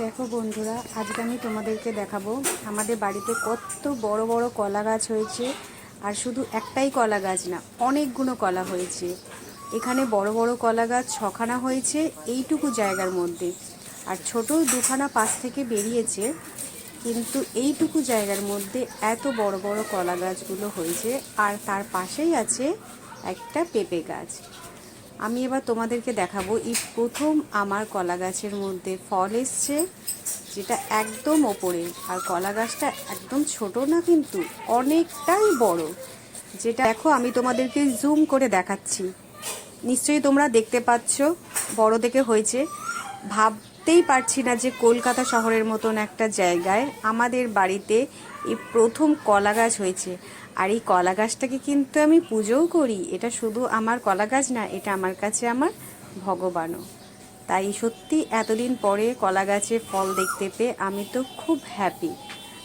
দেখো বন্ধুরা, আজকে আমি তোমাদেরকে দেখাবো আমাদের বাড়িতে কত বড় বড় কলা গাছ হয়েছে। আর শুধু একটাই কলা গাছ না, অনেকগুলো কলা হয়েছে। এখানে বড় বড় কলা গাছ 6খানা হয়েছে এইটুকু জায়গার মধ্যে, আর ছোট 2খানা পাশ থেকে বেরিয়েছে। কিন্তু এইটুকু জায়গার মধ্যে এত বড় বড় কলা গাছগুলো হয়েছে। আর তার পাশেই আছে একটা পেঁপে গাছ। আমি এবার তোমাদেরকে দেখাবো এই প্রথম আমার কলা গাছের মধ্যে ফল এসছে, যেটা একদম ওপরে। আর কলা গাছটা একদম ছোট না, কিন্তু অনেকটাই বড়। যেটা দেখো, আমি তোমাদেরকে জুম করে দেখাচ্ছি, নিশ্চয়ই তোমরা দেখতে পাচ্ছ বড় দেখে হয়েছে। ভাবতেই পারছি না যে কলকাতা শহরের মতন একটা জায়গায় আমাদের বাড়িতে এই প্রথম কলা গাছ হয়েছে। আর এই কলা গাছটাকে কিন্তু আমি পুজোও করি। এটা শুধু আমার কলা গাছ না, এটা আমার কাছে আমার ভগবানও। তাই সত্যি এতদিন পরে কলা গাছে ফল দেখতে পেয়ে আমি তো খুব হ্যাপি।